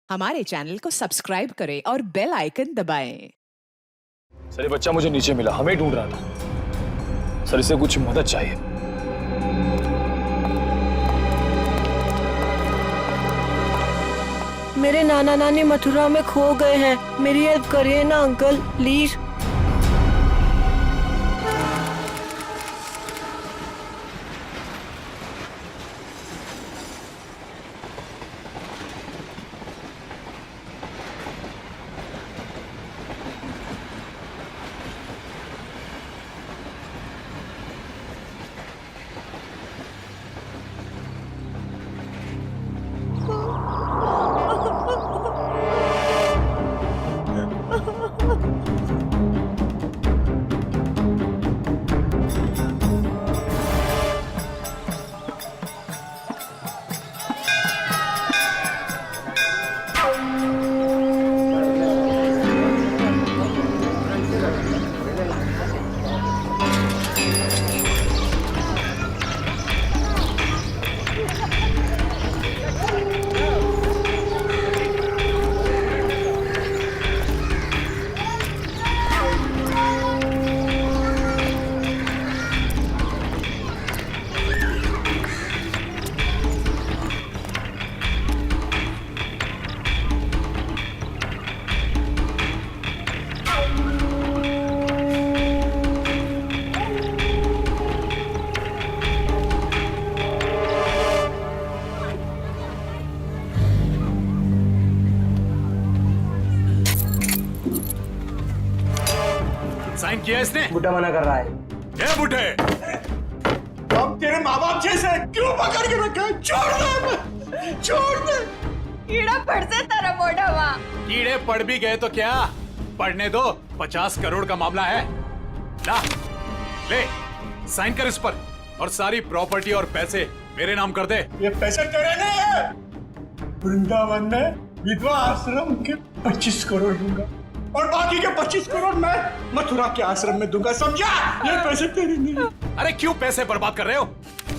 हमारे चैनल को सब्सक्राइब करें और बेल आइकन दबाएं। सर ये बच्चा मुझे नीचे मिला, हमें ढूंढ रहा था। सर इसे कुछ मदद चाहिए। मेरे नाना नानी मथुरा में खो गए हैं, मेरी हेल्प करिए ना अंकल प्लीज। साइन किया इसने? बुड्ढा मना कर रहा है। ए बुड्ढे, अब तेरे माँ बाप जैसे क्यों पकड़ के रखा है? छोड़ दे, छोड़ दे। कीड़ा पड़ से तेरा मोटा हुआ। कीड़े पड़ भी गए तो क्या, पढ़ने दो। 50 करोड़ का मामला है। ला, ले, साइन कर इस पर और सारी प्रॉपर्टी और पैसे मेरे नाम कर दे। ये पैसे तेरे नहीं है। वृंदावन में विधवा आश्रम के 25 करोड़ दूंगा और बाकी के 25 करोड़ मैं मथुरा के आश्रम में दूंगा, समझा? ये पैसे तेरे नहीं है। अरे क्यों पैसे बर्बाद कर रहे हो?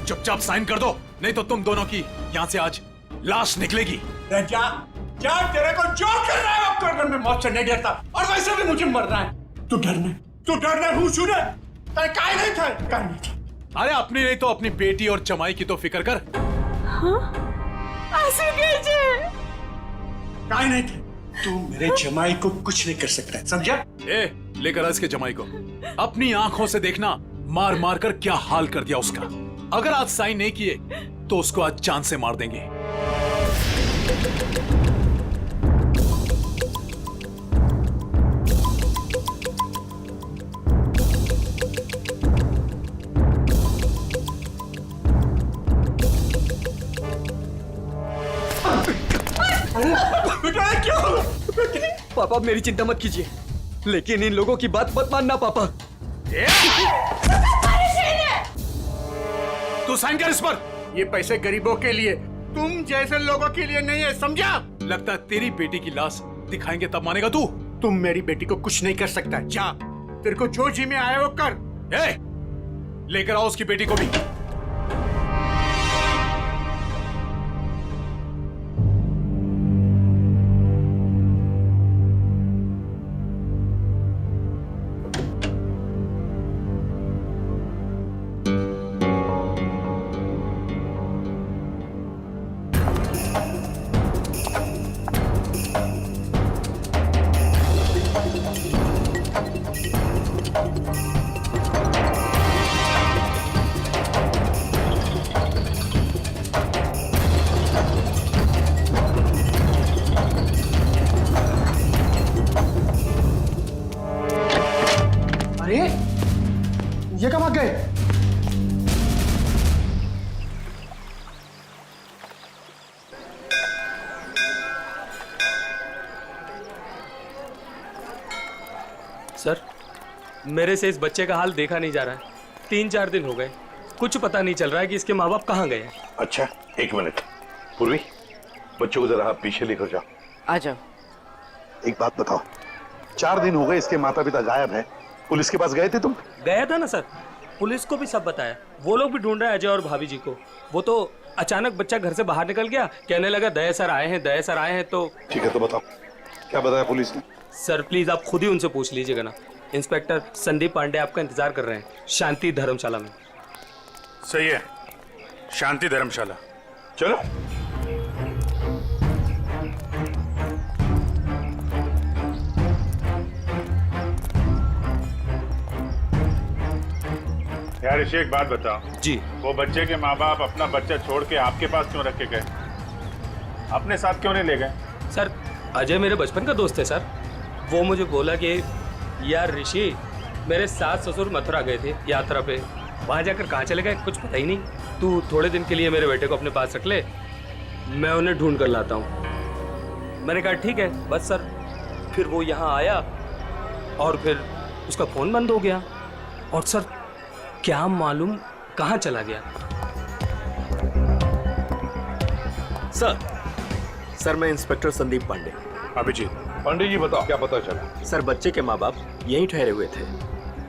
चुपचाप साइन कर दो, नहीं तो तुम दोनों की यहाँ से आज लाश निकलेगी। जा, जा, तेरे को जो करना है वो कर। मैं मौत से नहीं डरता और वैसे भी मुझे मरना है। तू डरना हूँ सुने। तेरे काय नहीं था। अरे अपनी नहीं तो अपनी बेटी और जमाई की तो फिक्र कर। ऐसे कैसे? काय नहीं थे। तू मेरे जमाई को कुछ नहीं कर सकता, समझा? ए, लेकर आ इसके जमाई को। अपनी आंखों से देखना मार मार कर क्या हाल कर दिया उसका। अगर आज साइन नहीं किए तो उसको आज जान से मार देंगे। पापा मेरी चिंता मत कीजिए, लेकिन इन लोगों की बात मत मानना पापा। तू साइन कर इस पर। ये पैसे गरीबों के लिए, तुम जैसे लोगों के लिए नहीं है, समझा? लगता है तेरी बेटी की लाश दिखाएंगे तब मानेगा तू। तुम मेरी बेटी को कुछ नहीं कर सकता। जा, तेरे को जो जी में आया वो कर। ए, लेकर आओ उसकी बेटी को भी। अरे ये कब आ गए? सर, मेरे से इस बच्चे का हाल देखा नहीं जा रहा है। 3-4 दिन हो गए, कुछ पता नहीं चल रहा है कि इसके माँ बाप कहाँ गए हैं। अच्छा, एक मिनट। पूर्वी, बच्चों को जरा आप पीछे लेकर जाओ। आ जाओ। एक बात बताओ, 4 दिन हो गए इसके माता पिता गायब हैं। पुलिस के पास गए थे तुम? गया था ना सर, पुलिस को भी सब बताया। वो लोग भी ढूंढ रहे हैं अजय और भाभी जी को। वो तो अचानक बच्चा घर से बाहर निकल गया, कहने लगा दया सर आए हैं, दया सर आए हैं। तो ठीक है, तो बताओ क्या बताया पुलिस ने? सर प्लीज आप खुद ही उनसे पूछ लीजिएगा ना। इंस्पेक्टर संदीप पांडे आपका इंतजार कर रहे हैं शांति धर्मशाला में। सही है, शांति धर्मशाला। चलो। यार ऋषि, एक बात बताओ जी। वो बच्चे के माँ बाप अपना बच्चा छोड़ के आपके पास क्यों रख के गए? अपने साथ क्यों नहीं ले गए? सर अजय मेरे बचपन का दोस्त है सर। वो मुझे बोला कि यार ऋषि, मेरे सास ससुर मथुरा गए थे यात्रा पे, वहाँ जाकर कहाँ चले गए कुछ पता ही नहीं। तू थोड़े दिन के लिए मेरे बेटे को अपने पास रख ले, मैं उन्हें ढूंढ कर लाता हूँ। मैंने कहा ठीक है बस सर। फिर वो यहाँ आया और फिर उसका फ़ोन बंद हो गया और सर क्या मालूम कहाँ चला गया। सर मैं इंस्पेक्टर संदीप पांडे। अभिजीत। पंडित जी बताओ क्या पता चला? सर बच्चे के माँ बाप यहीं ठहरे हुए थे,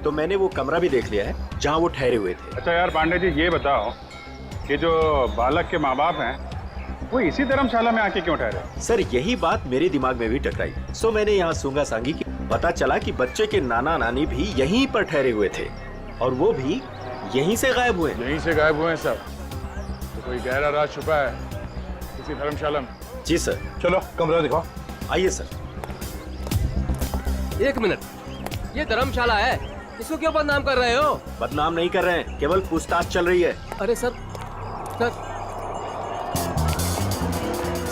तो मैंने वो कमरा भी देख लिया है जहाँ वो ठहरे हुए थे। अच्छा यार पांडे जी, ये बताओ कि जो बालक के माँ बाप हैं वो इसी धर्मशाला में आके क्यों ठहरे? सर यही बात मेरे दिमाग में भी टकराई, सो मैंने यहाँ सूंगा सांगी की। पता चला कि बच्चे के नाना नानी भी यहीं पर ठहरे हुए थे और वो भी यहीं से गायब हुए। यहीं से गायब हुए हैं सब? तो कोई गहरा राज छुपा है किसी धर्मशाला में? जी सर। चलो कमरा दिखाओ। आइए सर। एक मिनट, ये धर्मशाला है, इसको क्यों बदनाम कर रहे हो? बदनाम नहीं कर रहे हैं, केवल पूछताछ चल रही है। अरे सर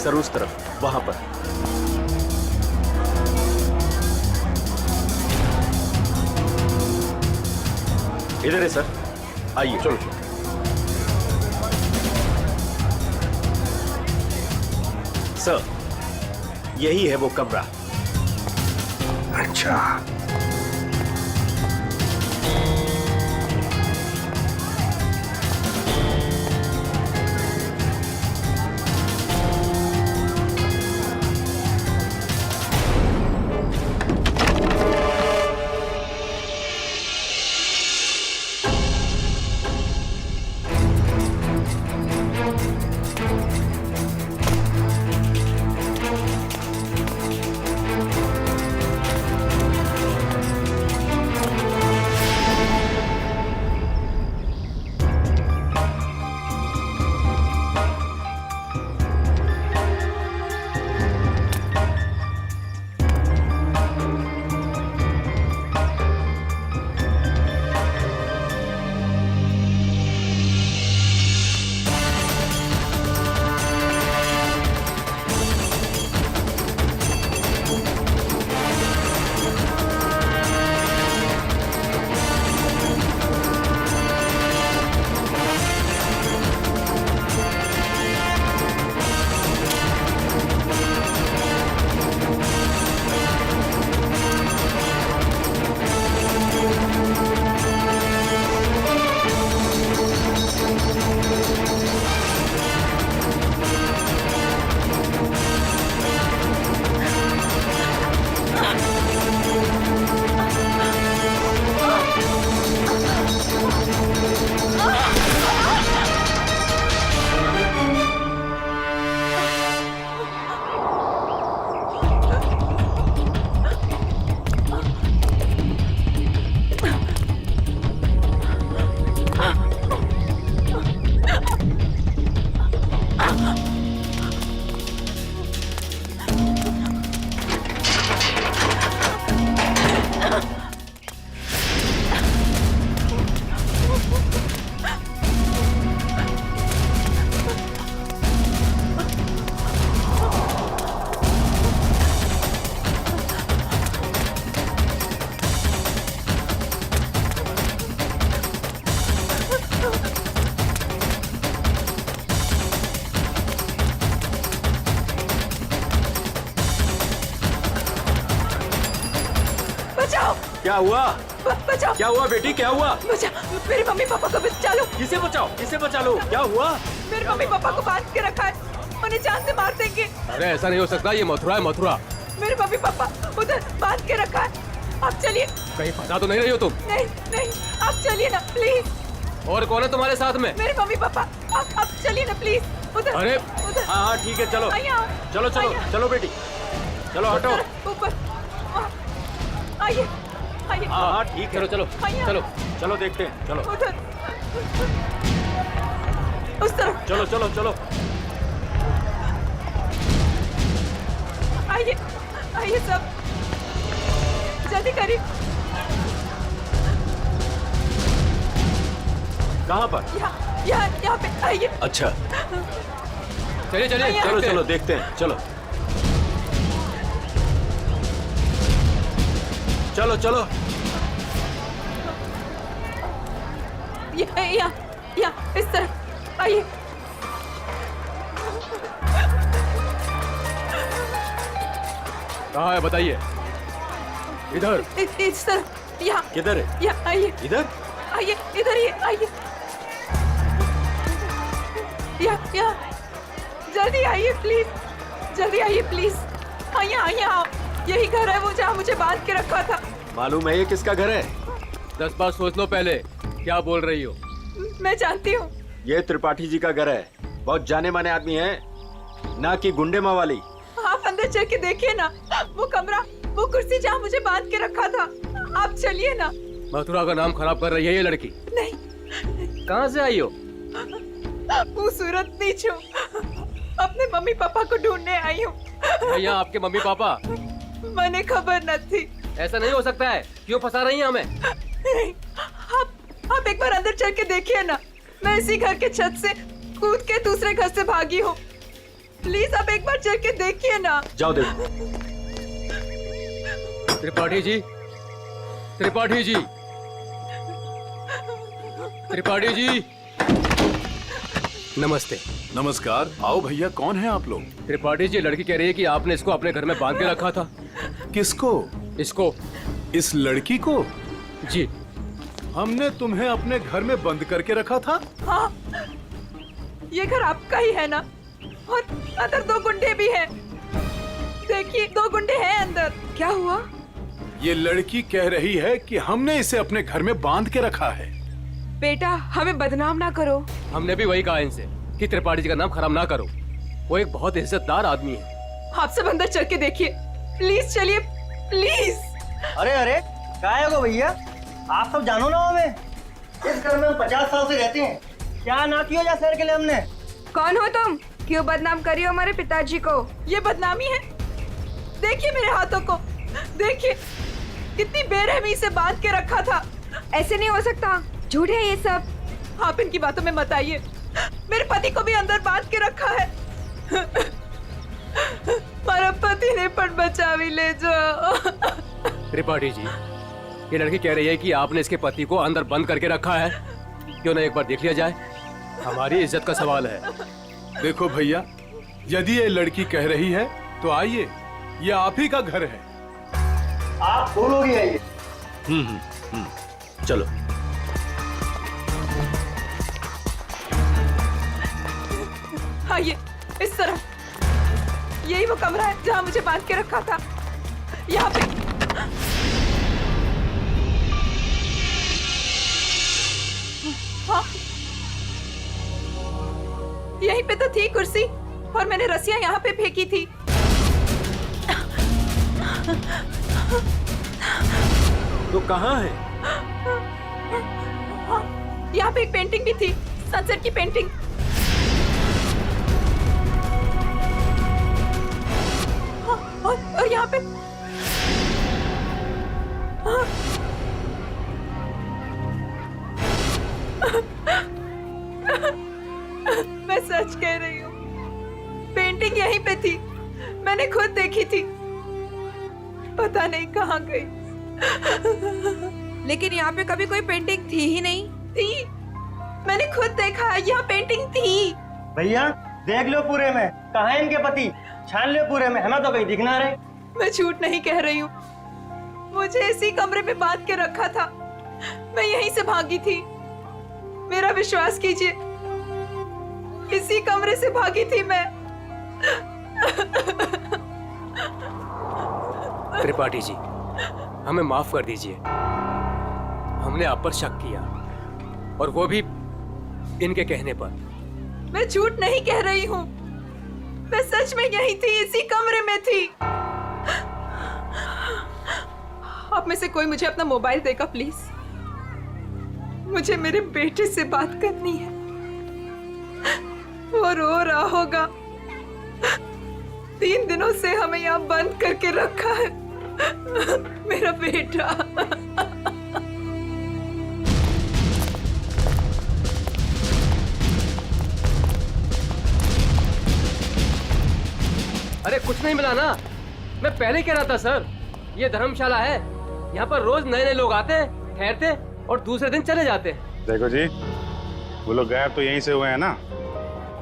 सर उस तरफ, वहां पर। इधर है सर, आइए। चलो। सर यही है वो कमरा। अच्छा, क्या हुआ? बचाओ, क्या हुआ बेटी, क्या हुआ? बचाओ, मेरे मम्मी पापा को बचा लो। किसे बचाओ, किसे बचा लो? क्या हुआ? मेरे मम्मी पापा को बांध के रखा है, उन्हें जान से मार देंगे। अरे ऐसा नहीं हो सकता, ये मथुरा है मथुरा। मेरे मम्मी पापा उधर बांध के रखा है, आप चलिए। कहीं फंसा तो नहीं रही हो तुम? नहीं नहीं, आप चलिए ना प्लीज। और कौन है तुम्हारे साथ में? मेरे मम्मी पापा। आप चलिए ना प्लीज। उधर अरे उधर। हाँ ठीक है, चलो आइए आप। चलो चलो आइए। चलो बेटी, चलो हटो। उधर, ऊपर। आइए आइए। हाँ ठीक है, चलो आइए। चलो चलो देखते हैं, चलो उधर उस तरफ। चलो चलो चलो। आइए आइए सब, जल्दी करिए। कहाँ पर? यहाँ पे आइए। अच्छा चलिए चलिए आइए। चलो देखते हैं। चलो देखते हैं, चलो चलो चलो। यहाँ इस तरफ आइए। कहाँ है बताइए? इधर। इस तरफ। यहाँ किधर है? यहाँ आइए। इधर? आइए इधर ही आइए। यहाँ जल्दी आइए प्लीज, जल्दी आइए प्लीज। हाँ यहाँ यही घर है वो जहाँ मुझे बांध के रखा था। मालूम है ये किसका घर है? 10 बार सोच लो पहले, क्या बोल रही हो? मैं जानती हूँ। ये त्रिपाठी जी का घर है। बहुत जाने माने आदमी है, ना कि गुंडे मावाली। आप अंदर चल के देखिए ना, वो कमरा, वो कुर्सी जहाँ मुझे बांध के रखा था। आप चलिए ना। मथुरा का नाम खराब कर रही है ये लड़की। नहीं। कहाँ से आई हो? वो सूरत नीच हूँ, अपने मम्मी पापा को ढूंढने आई हूँ। भैया आपके मम्मी पापा? मैंने खबर न थी। ऐसा नहीं हो सकता है, क्यों फंसा रही हैं हमें? नहीं, आप एक बार अंदर चल के देखिए ना। मैं इसी घर के छत से कूद के दूसरे घर से भागी हूँ। प्लीज आप एक बार चल के देखिए ना। जाओ देखो। त्रिपाठी जी, त्रिपाठी जी, त्रिपाठी जी, नमस्ते। नमस्कार। आओ भैया, कौन है आप लोग? त्रिपाठी जी, लड़की कह रही है कि आपने इसको अपने घर में बांध के रखा था। किसको? इसको। इस लड़की को? जी। हमने तुम्हें अपने घर में बंद करके रखा था? हाँ, ये घर आपका ही है ना? और अंदर 2 गुंडे भी हैं। देखिए 2 गुंडे हैं अंदर। क्या हुआ? ये लड़की कह रही है कि हमने इसे अपने घर में बांध के रखा है। बेटा हमें बदनाम ना करो। हमने भी वही कहा इनसे कि त्रिपाठी जी का नाम खराब ना करो। वो एक बहुत इज्जतदार आदमी है। आप सब अंदर चल के देखिए, प्लीज चलिए प्लीज। अरे अरे क्या है वो भैया, आप सब जानो ना हमें। इस घर में हम 50 साल से रहते हैं। क्या ना किया जा शहर के लिए हमने। कौन हो तुम? क्यों बदनाम करी हो हमारे पिताजी को? ये बदनामी है? देखिए मेरे हाथों को, देखिए कितनी बेरहमी से बांध के रखा था। ऐसे नहीं हो सकता, झूठ है ये सब। आप इनकी बातों में मत आइए। मेरे पति को भी अंदर बांध के रखा है। मेरा पति ने पण बचा भी ले जाओ। त्रिपाठी जी, ये लड़की कह रही है कि आपने इसके पति को अंदर बंद करके रखा है। क्यों ना एक बार देख लिया जाए? हमारी इज्जत का सवाल है। देखो भैया, यदि ये लड़की कह रही है तो आइए, ये आप ही का घर है। आप बोलोगे आइए। चलो। आइए इस तरफ। यही वो कमरा है जहाँ मुझे बांध के रखा था। यहाँ पे। हाँ, यहीं पे तो थी कुर्सी और मैंने रस्सियाँ यहाँ पे फेंकी थी। तो कहाँ है? हाँ, यहाँ पे एक पेंटिंग भी थी, सनसेट की पेंटिंग। हाँ, और यहाँ पे हाँ। मैं सच कह रही हूँ, पेंटिंग यहीं पे थी। मैंने खुद देखी थी, पता नहीं कहाँ गई। लेकिन यहाँ पे कभी कोई पेंटिंग थी ही नहीं। थी, मैंने खुद देखा, यहाँ पेंटिंग थी। भैया देख लो पूरे में, कहाँ है इनके पति? छान लो पूरे में, हमें तो कहीं दिख ना रहे। मैं झूठ नहीं कह रही हूँ, मुझे इसी कमरे में बांध के रखा था। मैं यहीं से भागी थी, मेरा विश्वास कीजिए, इसी कमरे से भागी थी मैं। त्रिपाठी जी, हमें माफ कर दीजिए। हमने आप पर शक किया, और वो भी इनके कहने पर। मैं झूठ नहीं कह रही हूँ, मैं सच में यही थी, इसी कमरे में थी। आप में से कोई मुझे अपना मोबाइल देगा प्लीज, मुझे मेरे बेटे से बात करनी है। वो रो रहा होगा, 3 दिनों से हमें यहाँ बंद करके रखा है। मेरा बेटा। अरे कुछ नहीं मिला ना, मैं पहले कह रहा था सर, ये धर्मशाला है, यहाँ पर रोज नए नए लोग आते हैं, ठहरते और दूसरे दिन चले जाते हैं। देखो जी, वो लोग गायब तो यहीं से हुए हैं ना?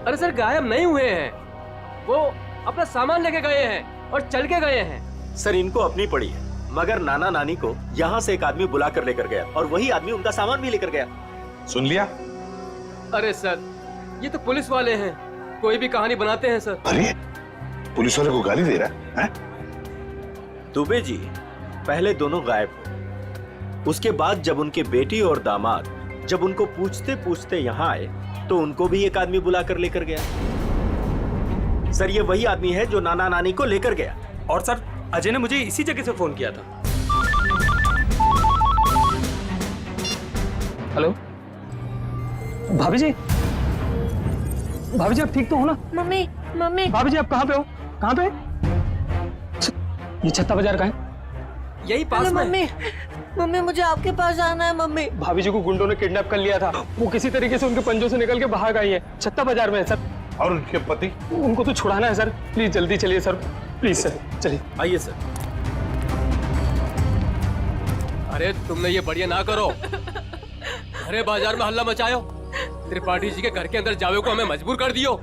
अरे सर गायब नहीं हुए हैं, वो अपना सामान लेके गए हैं और चल के गए हैं। सर इनको अपनी पड़ी है, मगर नाना नानी को यहाँ से एक आदमी बुला कर लेकर गया और वही आदमी उनका सामान भी लेकर गया। सुन लिया? अरे सर ये तो पुलिस वाले हैं, कोई भी कहानी बनाते हैं सर। अरे पुलिस वाले को गाली दे रहा है? दुबे जी पहले दोनों गायब हुए, उसके बाद जब उनके बेटी और दामाद जब उनको पूछते पूछते यहाँ आए तो उनको भी एक आदमी बुला कर लेकर गया। सर ये वही आदमी है जो नाना नानी को लेकर गया। और सर अजय ने मुझे इसी जगह से फोन किया था। हेलो भाभी जी, भाभी जी आप ठीक तो हो ना? Mummy mummy. भाभी जी आप कहाँ पे हो? कहाँ पे? ये छत्ता बाजार का है, यही पास में। मम्मी मम्मी मुझे आपके पास जाना है मम्मी। भाभी जी को गुंडों ने किडनैप कर लिया था, वो किसी तरीके से उनके पंजों से निकल के भाग आई है, छत्ता बाजार में है सर। और उनके पति? उनको तो छुड़ाना है सर, प्लीज जल्दी चलिए सर, प्लीज सर चलिए। आइए सर। अरे तुमने ये बढ़िया ना करो, अरे बाजार में हल्ला मचायो, त्रिपाठी जी के घर के अंदर जावे को हमें मजबूर कर दियो।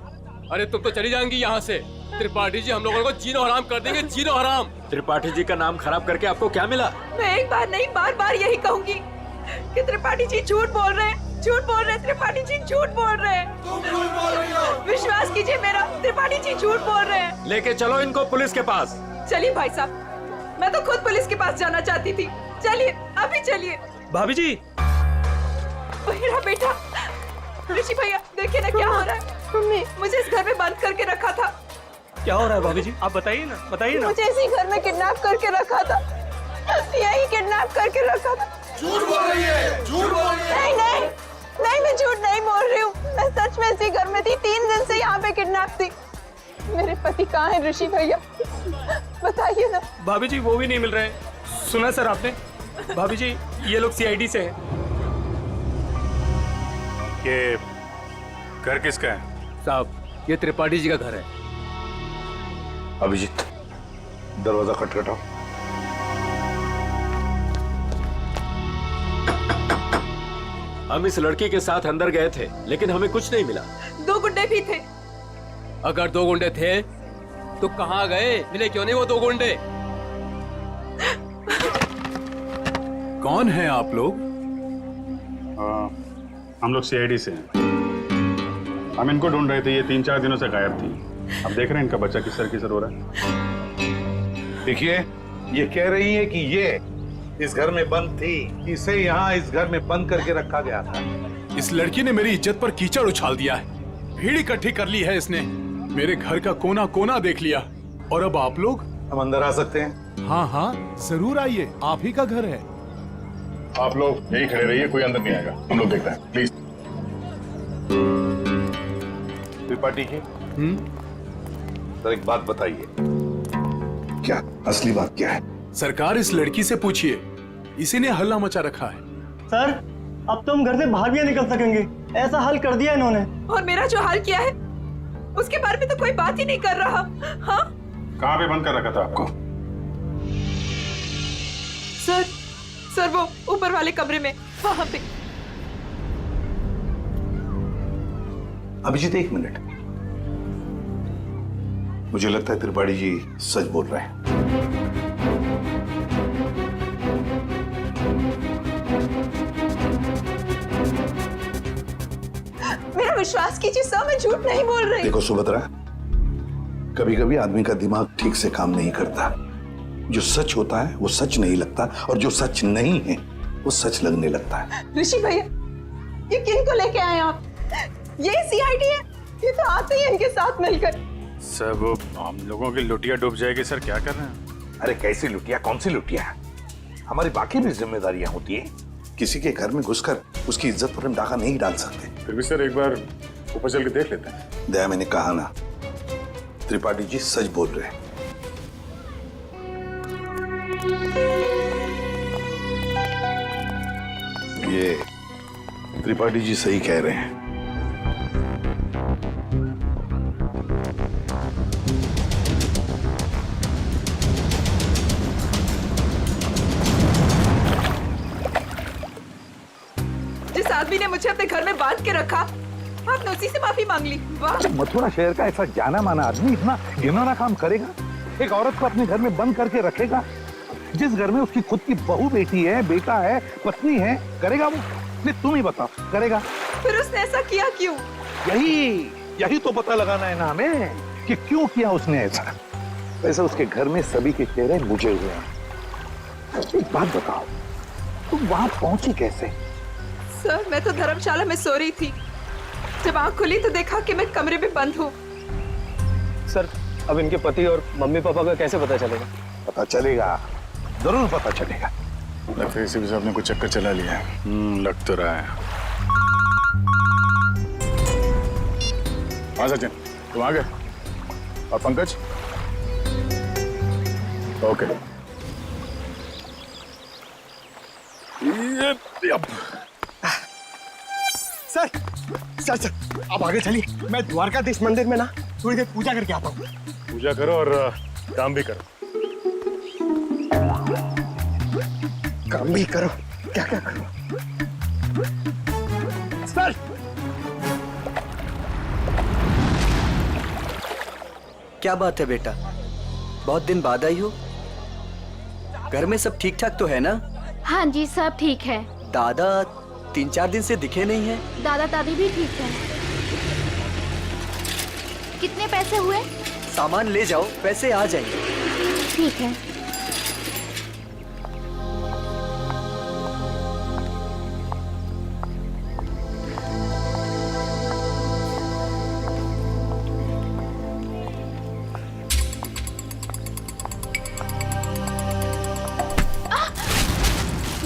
अरे तुम तो चली जाएंगी यहाँ से, त्रिपाठी जी हम लोगों को जीनो हराम कर देंगे, जीनो हराम। त्रिपाठी जी का नाम खराब करके आपको क्या मिला? मैं एक बार नहीं बार बार यही कहूंगी कि त्रिपाठी जी झूठ बोल रहे हैं, झूठ बोल रहे हैं, त्रिपाठी जी झूठ बोल रहे हैं। विश्वास कीजिए मेरा, त्रिपाठी जी झूठ बोल रहे हैं। लेके चलो इनको पुलिस के पास। चलिए भाई साहब, मैं तो खुद पुलिस के पास जाना चाहती थी, चलिए अभी चलिए। भाभी जी मेरा बेटा ऋषि भैया देखिए ना क्या हो रहा है। मम्मी मुझे इस घर में बंद करके रखा था। क्या हो रहा है भाभी जी, आप बताइए ना, बताइए ना। मुझे इसी घर में किडनैप करके रखा था, यही किडनैप करके रखा था। झूठ बोल रही है, झूठ बोल रही है। नहीं नहीं नहीं, मैं झूठ नहीं बोल रही हूँ, मैं सच में इसी घर में थी, 3 दिन से यहाँ पे किडनैप थी। मेरे पति कहाँ है ऋषि भैया, बताइए ना। भाभी जी वो भी नहीं मिल रहे, सुना सर आपने? भाभी जी ये लोग सीआईडी से हैं। ये घर किसका है? साहब ये त्रिपाठी जी का घर है। अभिजीत दरवाजा खटखटाओ। हम इस लड़की के साथ अंदर गए थे लेकिन हमें कुछ नहीं मिला। 2 गुंडे भी थे। अगर 2 गुंडे थे तो कहाँ गए, मिले क्यों नहीं वो 2 गुंडे? कौन है आप लोग? हम लोग सीआईडी से हैं। हम इनको ढूंढ रहे थे, ये 3-4 दिनों से गायब थी। अब देख रहे हैं इनका बच्चा किसर हो रहा है। देखिए ये कह रही है कि ये इस घर में बंद थी, इसे यहाँ इस घर में बंद करके रखा गया था। इस लड़की ने मेरी इज्जत पर कीचड़ उछाल दिया है, भीड़ इकट्ठी कर ली है इसने, मेरे घर का कोना कोना देख लिया। और अब आप लोग? हम अंदर आ सकते हैं? हाँ हाँ जरूर आइए, आप ही का घर है। आप लोग यही खड़े रहिए, कोई अंदर नहीं आएगा, हम लोग देखते हैं प्लीज। त्रिपाठी जी सर एक बात बताइए, क्या असली बात क्या है? सरकार इस लड़की से पूछिए, इसी ने हल्ला मचा रखा है। सर अब तो हम घर से बाहर भी नहीं निकल सकेंगे, ऐसा हल कर दिया इन्होंने। और मेरा जो हाल किया है उसके बारे में तो कोई बात ही नहीं कर रहा। हाँ कहाँ पे बंद कर रखा था आपको? सर वो ऊपर वाले कमरे में, वहां पे। अभिजीत 1 मिनट, मुझे लगता है त्रिपाठी जी सच बोल रहे हैं। मेरा विश्वास कीजिए सर, मैं झूठ नहीं बोल रही। देखो सुभद्रा, कभी कभी आदमी का दिमाग ठीक से काम नहीं करता। जो सच होता है वो सच नहीं लगता, और जो सच नहीं है वो सच लगने लगता है। ऋषि भैया ये किन को लेके आए आप? ये सीआईडी है, ये तो आते ही इनके साथ मिलकर। सर वो हम लोगों की लुटिया डूब जाएगी सर, क्या कर रहे हैं? अरे कैसी लुटिया, कौन सी लुटिया? हमारी बाकी भी जिम्मेदारियां होती है। किसी के घर में घुसकर उसकी इज्जत पर हम डाका नहीं डाल सकते। फिर भी सर एक बार ऊपर चल के देख लेते हैं। दया, मैंने कहा ना, त्रिपाठी जी सच बोल रहे हैं। ये त्रिपाठी जी सही कह रहे हैं। जिस आदमी ने मुझे अपने घर में बांध के रखा, आपने उसी से माफी मांग ली। वाह! मथुरा शहर का ऐसा जाना माना आदमी इतना घिनौना काम करेगा? एक औरत को अपने घर में बंद करके रखेगा? जिस घर में उसकी खुद की बहू बेटी है, बेटा है, पत्नी है, करेगा वो? नहीं, तुम ही बताओ, करेगा? फिर उसने ऐसा किया क्यों? यही तो पता लगाना है ना हमें कि क्यों किया उसने ऐसा। वैसे उसके घर में सभी के चेहरे बुझे हुए हैं। एक बात बताओ, तुम वहां पहुंची कैसे? सर, मैं तो धर्मशाला में सो रही थी। जब आंख खुली तो देखा कि मैं कमरे में बंद हूँ। सर, अब इनके पति और मम्मी पापा का कैसे पता चलेगा? पता चलेगा, जरूर पता चलेगा। लगता है इसी साहब ने कुछ चक्कर चला लिया है। लग तो रहा है। हाँ सचिन, तुम आ गए? और Pankaj? Okay. Sir sir sir आप आगे चलिए, मैं द्वारकाधीश मंदिर में ना थोड़ी देर पूजा करके आता हूँ। पूजा करो और काम भी करो। काम भी करो, क्या क्या करो? सर, क्या बात है बेटा, बहुत दिन बाद आई हो? घर में सब ठीक ठाक तो है ना? हाँ जी, सब ठीक है। दादा 3-4 दिन से दिखे नहीं है। दादा दादी भी ठीक है। कितने पैसे हुए? सामान ले जाओ, पैसे आ जाएंगे। ठीक है।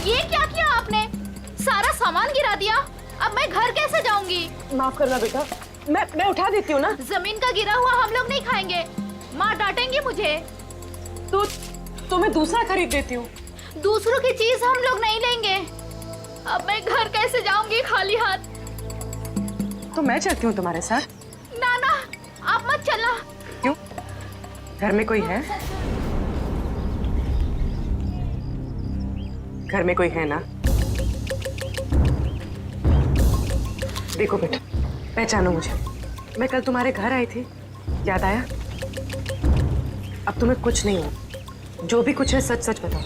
ये क्या किया आपने? सारा सामान गिरा दिया। अब मैं घर कैसे जाऊंगी? माफ करना बेटा, मैं उठा देती हूँ ना। जमीन का गिरा हुआ हम लोग नहीं खाएंगे, माँ डांटेंगी मुझे। तो मैं दूसरा खरीद देती हूँ। दूसरों की चीज हम लोग नहीं लेंगे। अब मैं घर कैसे जाऊंगी खाली हाथ? तो मैं चलती हूँ तुम्हारे साथ। ना ना, आप मत चलना। क्यों? घर में कोई है? घर में कोई है ना? देखो बेटा, पहचानो मुझे। मैं कल तुम्हारे घर आई थी, याद आया? अब तुम्हें कुछ नहीं हो। जो भी कुछ है सच सच बताओ।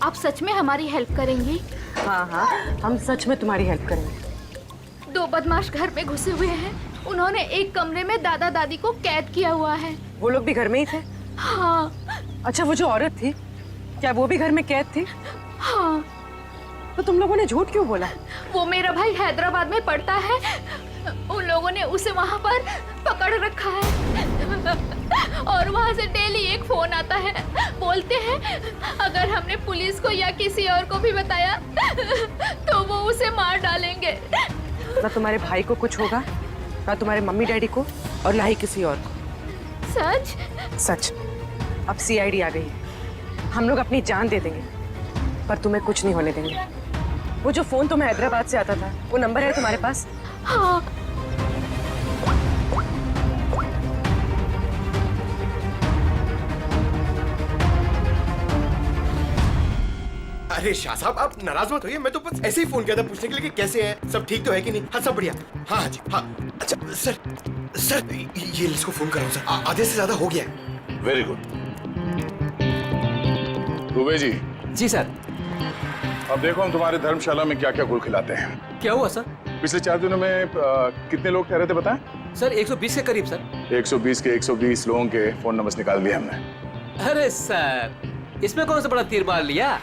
आप सच में हमारी हेल्प करेंगी? हाँ हाँ, हम सच में तुम्हारी हेल्प करेंगे। 2 बदमाश घर में घुसे हुए हैं। उन्होंने एक कमरे में दादा दादी को कैद किया हुआ है। वो लोग भी घर में ही थे? हाँ। अच्छा, वो जो औरत थी, क्या वो भी घर में कैद थी? हाँ। तो तुम लोगों ने झूठ क्यों बोला? वो मेरा भाई हैदराबाद में पढ़ता है, उन लोगों ने उसे वहाँ पर पकड़ रखा है और वहाँ से डेली एक फोन आता है। बोलते हैं अगर हमने पुलिस को या किसी और को भी बताया तो वो उसे मार डालेंगे। ना तुम्हारे भाई को कुछ होगा, ना तुम्हारे मम्मी डैडी को, और ना ही किसी और को। सच? सच। अब सीआईडी आ गई है, हम लोग अपनी जान दे देंगे, पर तुम्हें कुछ नहीं होने देंगे। वो जो फोन तुम्हें हैदराबाद से आता था, वो नंबर है तुम्हारे पास? हाँ। अरे शाह साहब, आप नाराज मत होइए, मैं तो बस ऐसे ही फोन किया था पूछने के लिए कि कैसे हैं, सब ठीक तो है कि नहीं? हाँ सब बढ़िया। हाँ हाँ जी हाँ। अच्छा सर ये इसको फोन करो सर, आधे से ज्यादा हो गया है। Very good. दुबे जी। जी सर। अब देखो हम तुम्हारे धर्मशाला में क्या क्या गुल खिलाते हैं। क्या हुआ सर? पिछले 4 दिनों में कितने लोग ठहरे थे बताएं? सर 120 के करीब सर। 120 के 120 लोगों के फोन नंबर निकाल दिए हमने। अरे सर, इसमें कौन सा बड़ा तीर मार लिया?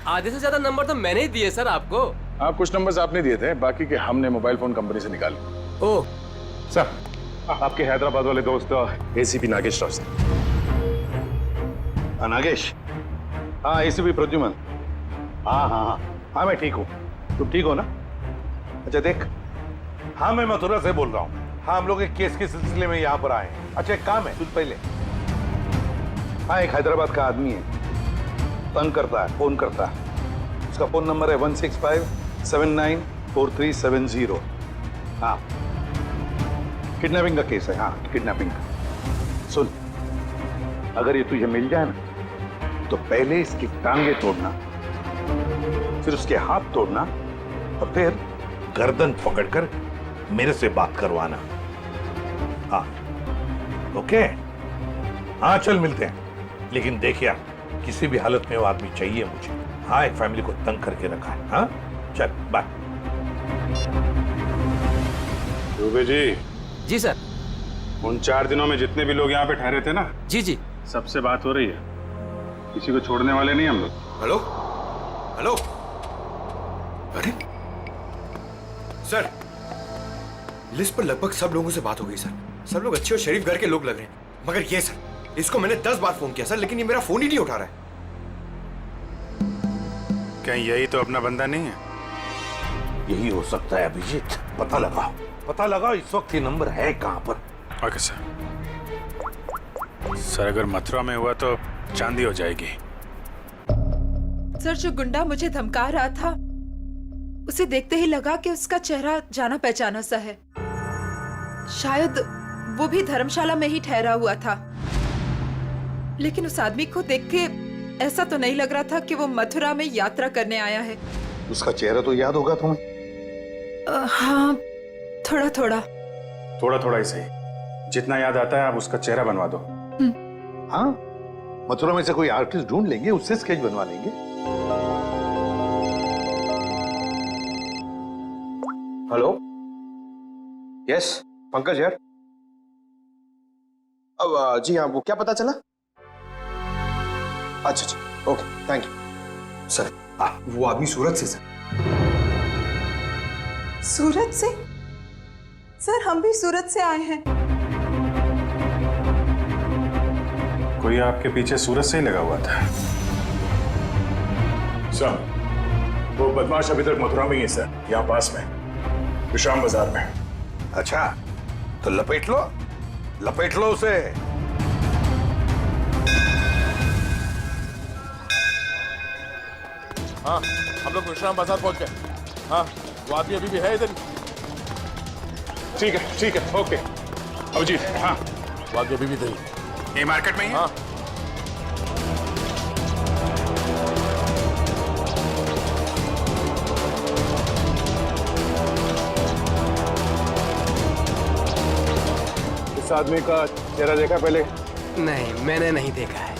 आधे से ज्यादा नंबर तो मैंने ही दिए सर आपको। हाँ, कुछ नंबर्स आपने दिए थे, बाकी के हमने मोबाइल फोन कंपनी से निकाले। ओह सर, आपके हैदराबाद वाले दोस्त एसीपी नागेश राव से। नागेश? हाँ, एसीपी प्रद्युमन। हाँ हाँ हाँ हाँ, मैं ठीक हूँ। तुम ठीक हो ना? अच्छा देख, हाँ मैं मथुरा से बोल रहा हूँ। हाँ, हम लोग एक केस के सिलसिले में यहाँ पर आए हैं। अच्छा एक काम है, तुझ पहले। हाँ, एक हैदराबाद का आदमी है, तंग करता है, फोन करता है। उसका फोन नंबर है 165794370। हाँ, किडनैपिंग का केस है। हाँ, किडनैपिंग का। सुन, अगर ये तुझे मिल जाए ना, तो पहले इसकी टांगे तोड़ना, फिर उसके हाथ तोड़ना, और फिर गर्दन पकड़कर मेरे से बात करवाना। हाँ, ओके? हाँ, चल मिलते हैं। लेकिन देख यार, किसी भी हालत में वो आदमी चाहिए मुझे। हाँ, एक फैमिली को तंग करके रखा है। हाँ, चल बाय। दुबे जी। जी सर। उन 4 दिनों में जितने भी लोग यहाँ पे ठहरे थे ना, जी जी, सबसे बात हो रही है। किसी को छोड़ने वाले नहीं हम लोग। हेलो हेलो, अरे सर, लिस्ट पर लगभग सब लोगों से बात हो गई सर। सब लोग अच्छे और शरीफ घर के लोग लग रहे हैं, मगर ये सर, इसको मैंने 10 बार फोन किया सर, लेकिन ये मेरा फोन ही नहीं उठा रहा है। क्या यही तो अपना बंदा नहीं है? यही हो सकता है अभिजीत। पता लगाओ इस वक्त ये नंबर है कहां पर। Okay sir. सर, अगर मथुरा में हुआ तो चांदी हो जाएगी। सर, जो गुंडा मुझे धमका रहा था, उसे देखते ही लगा कि उसका चेहरा जाना पहचाना सा है। शायद वो भी धर्मशाला में ही ठहरा हुआ था, लेकिन उस आदमी को देख के ऐसा तो नहीं लग रहा था कि वो मथुरा में यात्रा करने आया है। उसका चेहरा तो याद होगा तुम्हें? हाँ, थोड़ा थोड़ा ही सही। जितना याद आता है आप उसका चेहरा बनवा दो। हाँ, मथुरा में से कोई आर्टिस्ट ढूंढ लेंगे, उससे स्केच बनवा लेंगे। हेलो, यस पंकज यार। अब जी हाँ, वो क्या पता चला? अच्छा, ओके, थैंक यू सर। वो आदमी सूरत से सर। सूरत से? सर, हम भी सूरत से आए हैं। कोई आपके पीछे सूरत से ही लगा हुआ था। सर, वो बदमाश अभी तक मथुरा में ही है सर, यहाँ पास में, विश्राम बाजार में। अच्छा, तो लपेट लो उसे। हाँ, हम लोग विश्राम बाजार पहुंच गए। हाँ, वो आदमी अभी भी है इधर। ठीक है, ओके। अभिजीत। हाँ, वो आदमी अभी भी इधर ही। ये मार्केट में ही है? हाँ। इस आदमी का चेहरा देखा पहले? नहीं, मैंने नहीं देखा है।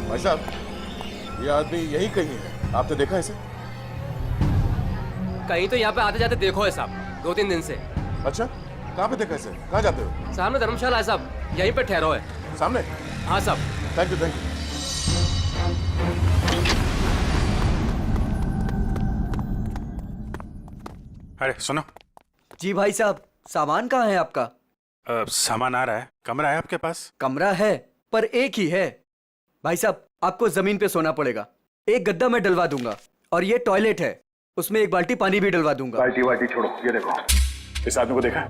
भाई साहब, ये आदमी यही कहीं है, आपने देखा इसे? कहीं तो यहाँ पे आते जाते देखो है साहब, 2-3 दिन से। अच्छा, कहाँ पे देखा इसे? कहाँ जाते हो? सामने धर्मशाला है साहब, यहीं पे ठहरो है। सामने? हाँ साहब। Thank you. अरे सुनो। जी भाई साहब, सामान कहाँ है आपका? सामान आ रहा है। कमरा है आपके पास? कमरा है, पर एक ही है। भाई साहब, आपको जमीन पे सोना पड़ेगा। एक गद्दा मैं डलवा दूंगा, और ये टॉयलेट है, उसमें एक बाल्टी पानी भी डलवा दूंगा। बाल्टी छोड़ो, ये देखो, इस आदमी को देखा?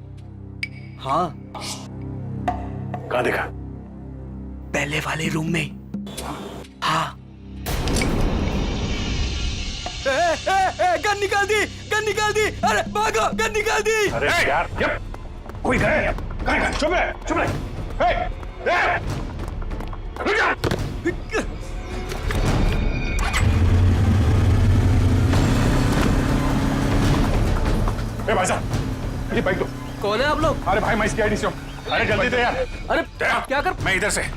हाँ। कहाँ देखा? पहले वाले रूम में। हाँ। गन निकाल दी, अरे भागो, गन निकाल दी। अरे यार, कोई गए? चुप रहे। भाई साहब, ये बाइक दो। कौन है आप लोग? अरे भाई मैं इसकी आईडी से हूँ। अरे जल्दी दे यार। अरे क्या कर? मैं इधर से।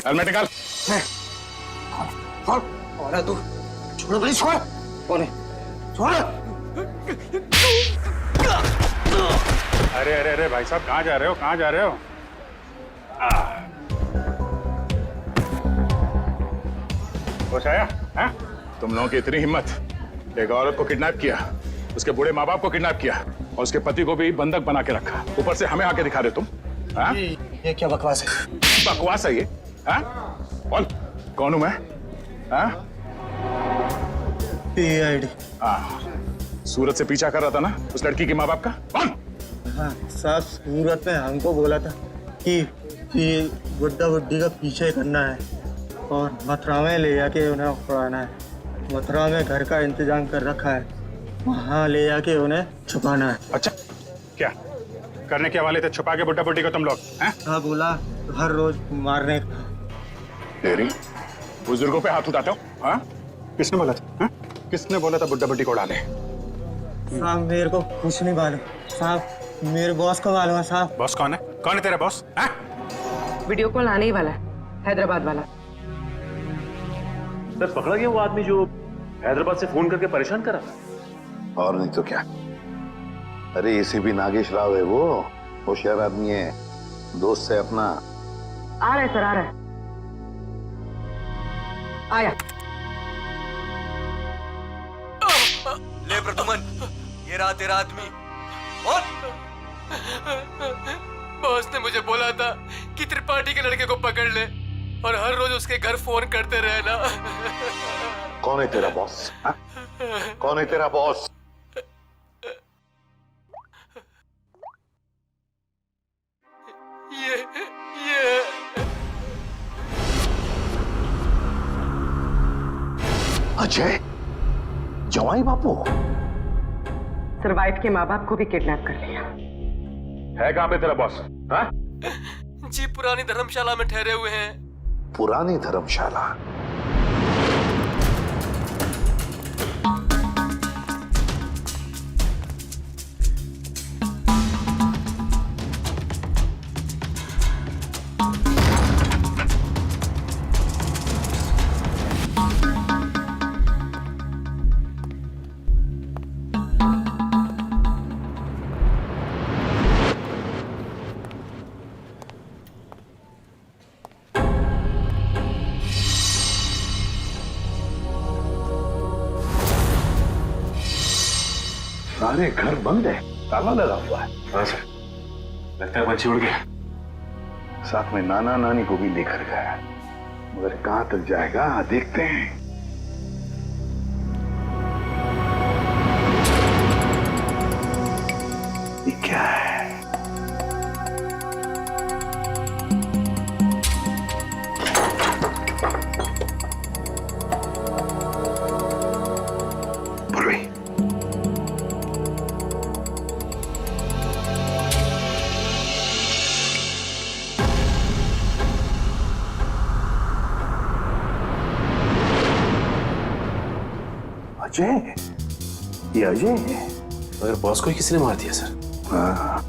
हेलमेट निकाल। और तू छोड़ प्लीज, छोड़। कौन है? छोड़। अरे अरे अरे भाई साहब कहाँ जा रहे हो? कहाँ जा रहे हो? होश आया? हैं? तुम लोगों की इतनी हिम्मत, एक औरत को किडनैप किया, उसके बूढ़े माँ बाप को किडनैप किया और उसके पति को भी बंधक बना के रखा, ऊपर से हमें आके दिखा रहे तुम। ये क्या बकवास है? बकवास है ये? हाँ? बोल कौन हूं मैं? हाँ? आईडी। हाँ, सूरत से पीछा कर रहा था ना उस लड़की के माँ बाप का? कौन? हाँ, साहब सूरत ने हमको बोला था कि बुड्ढा बुड्ढी का पीछे करना है और मथुरा में ले जाके उन्हें उड़ाना है। मथुरा में घर का इंतजाम कर रखा है, वहाँ ले जाके उन्हें छुपाना है। अच्छा, क्या करने के वाले थे? छुपा के बुड्ढा बुड्ढी को तुम लोग? हाँ, बोला हर रोज मारने का। तेरी बुजुर्गों पे हाथ उठाते हो? हाँ? किसने बोला था? हाँ? किसने बोला था बुड्ढा बुड्ढी को उड़ा ले? साहब मेरे को कुछ नहीं मालूम साहब, मेरे बॉस को मालूम है साहब। बॉस कौन है? कौन है तेरा बॉस? हाँ? वीडियो कॉल आने ही वाला है, हैदराबाद वाला। सर पकड़ा गया वो आदमी जो हैदराबाद से फोन करके परेशान करा था। और नहीं तो क्या। अरे एसीपी नागेश राव है वो, होशियार आदमी है, दोस्त है अपना। आ रहा है सर, आ रहा है। आया। ले प्रदुमन, ये रहा तेरा आदमी। और बॉस ने मुझे बोला था कि त्रिपाठी के लड़के को पकड़ ले और हर रोज उसके घर फोन करते रहना। कौन है तेरा बॉस? हाँ? कौन है तेरा बॉस? ये अजय, जवाई बापू। सर वाइफ के माँ बाप को भी किडनैप कर लिया है। कहाँ पे तेरा बॉस? हाँ? जी पुरानी धर्मशाला में ठहरे हुए हैं। पुरानी धर्मशाला? सारे घर बंद है, ताला लगा हुआ है। हाँ सर, लगता है पंछी उड़ गया। साथ में नाना नानी को भी लेकर गया, मगर कहां तक जाएगा देखते हैं। ये क्या है? अजय, ये अजय है। मगर बॉस को ही किसी ने मार दिया सर। हाँ।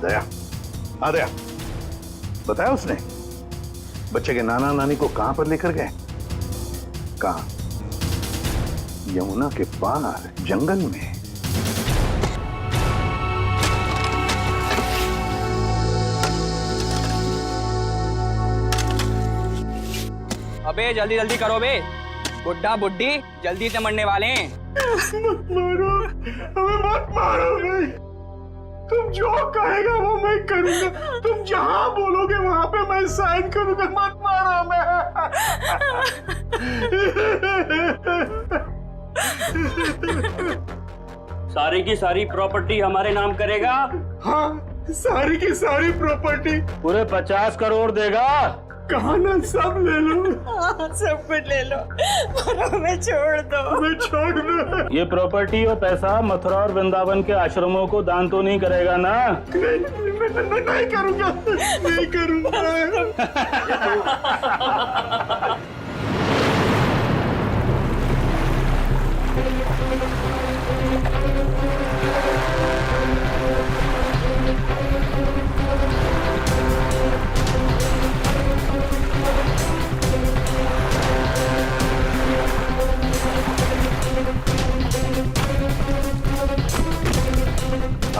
दया, हाँ दया, बताया उसने बच्चे के नाना नानी को कहां पर लेकर गए? कहां? यमुना के पार जंगल में। अबे जल्दी जल्दी करो बे, बुड्ढा बुड्ढी जल्दी से मरने वाले हैं। मत मारो, हमें मत मारो भाई। तुम जो कहेगा वो मैं करूंगा। तुम जहां बोलोगे वहां पे मैं साइन करूंगा। मत मारो हमें। सारी की सारी प्रॉपर्टी हमारे नाम करेगा? हाँ, सारी की सारी प्रॉपर्टी। पूरे 50 करोड़ देगा? कहा ना, सब ले लो। सब कुछ ले लो, पर हमें छोड़ दो। हमें छोड़ दो। ये प्रॉपर्टी और पैसा मथुरा और वृंदावन के आश्रमों को दान तो नहीं करेगा ना? नहीं करूंगा, नहीं करूंगा।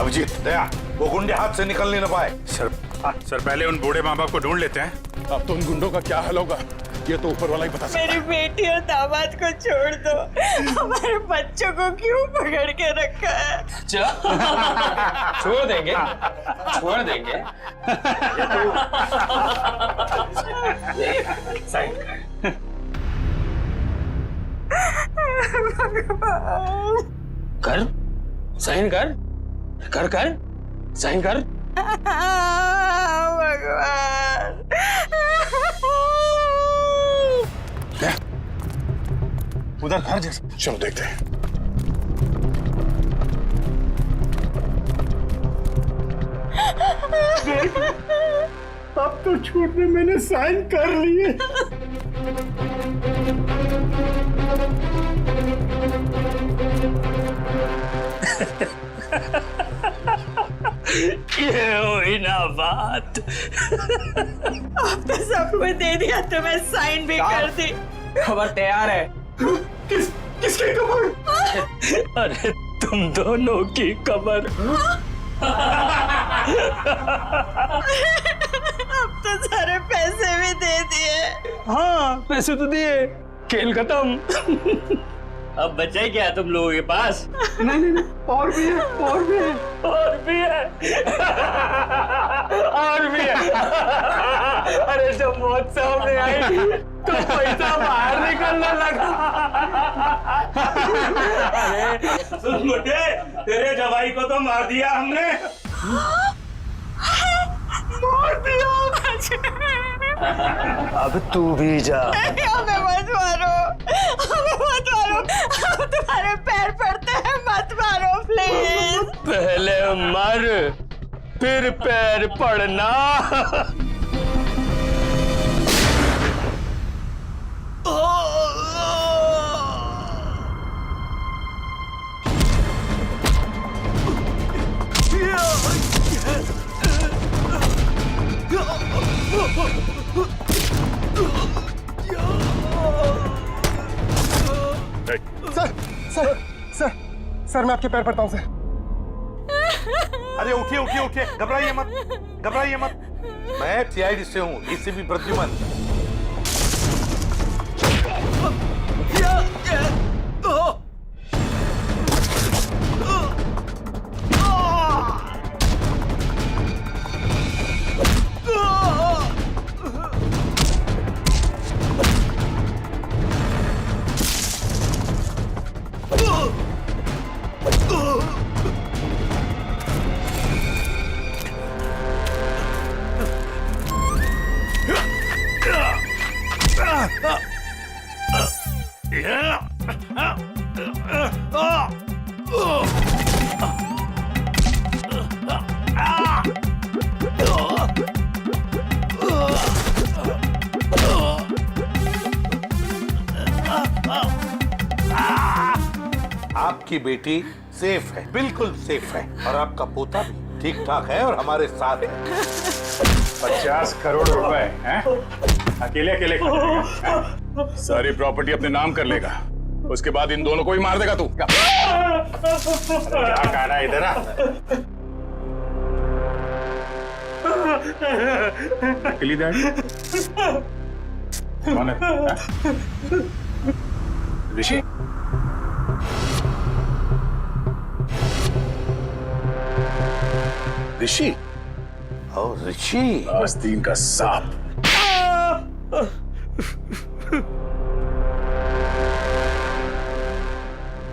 अभिजीत, दया, वो गुंडे हाथ से निकल नहीं पाए। सर पहले उन बूढ़े माँ बाप को ढूंढ लेते हैं। अब तो उन गुंडों का क्या हाल होगा ये तो ऊपर वाला ही बता सकता है। मेरी बेटी और दामाद को छोड़ दो, हमारे बच्चों को क्यों पकड़ के रखा है? छोड़ देंगे, छोड़ देंगे। साइन कर, साइन कर, कर कर, साइन कर। भगवान, उधर घर जैसा, चलो देखते हैं। अब तो छूट में मैंने साइन कर लिए। ये हुई ना बात। अब तो सब कुछ दे दिया, तो मैं साइन भी कर दी। खबर तैयार है। किसकी खबर? अरे तुम दोनों की खबर। अब तो सारे पैसे भी दे दिए। हाँ, पैसे तो दिए, खेल खत्म। अब बचा ही क्या तुम लोगों के पास? नहीं, और भी है, और भी है, और भी है, और भी है। अरे जब मौत सामने आई तो पैसा बाहर निकलने लगा। अरे सुन बुड्ढे, तेरे जवाई को तो मार दिया हमने। मार दिया? अब तू भी जा। हमें मत मारो, हमें मत मारो, हम तुम्हारे पैर पड़ते हैं, मत मारो प्लीज। पहले मर, फिर पैर पड़ना। सर मैं आपके पैर पड़ता हूँ सर। अरे उठिए उठिए उठिए, घबराइए मत, घबराइए मत। मैं सीआईडी से हूँ, डीसीपी प्रद्युमन। आपकी बेटी सेफ है, बिल्कुल सेफ है, और आपका पोता भी ठीक ठाक है और हमारे साथ है। 50 करोड़ रुपए हैं? अकेले अकेले खाएगा? सारी प्रॉपर्टी अपने नाम कर लेगा, उसके बाद इन दोनों को ही मार देगा तू। क्या कह रहा है इधर? नकली डैडी कौन है? ऋषि? ऋषि? और ऋषि आस्तीन का सांप।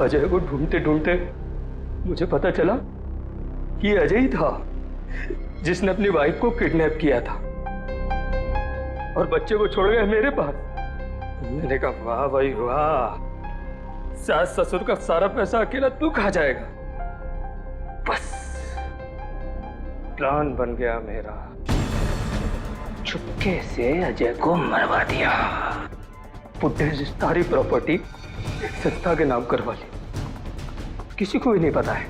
अजय को ढूंढते ढूंढते मुझे पता चला कि अजय ही था जिसने अपनी वाइफ को किडनैप किया था और बच्चे को छोड़ गया मेरे पास। मैंने कहा वाह भाई वाह, सास ससुर का सारा पैसा अकेला तू खा जाएगा। बस प्लान बन गया मेरा, चुपके से अजय को मरवा दिया। बुड्ढे से सारी प्रॉपर्टी एक संस्था के नाम करवा ली। किसी को भी नहीं पता है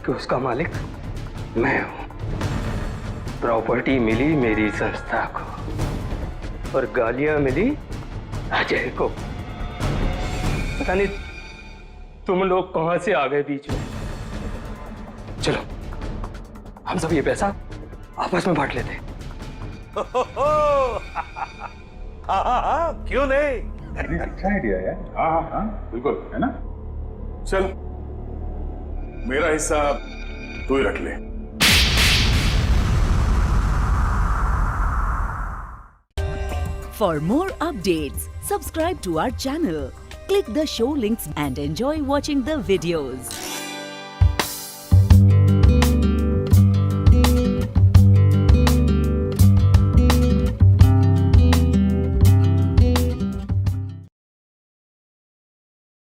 कि उसका मालिक मैं हूं। प्रॉपर्टी मिली मेरी संस्था को और गालियां मिली अजय को। पता नहीं तुम लोग कहां से आ गए बीच में। चलो हम सब ये पैसा आपस में बांट लेते हैं। हाँ, क्यों नहीं? अच्छा आइडिया है। हाँ, बिल्कुल, है ना? चल मेरा हिस्सा तू ही रख ले। For more updates, subscribe to our channel, click the show links and enjoy watching the videos.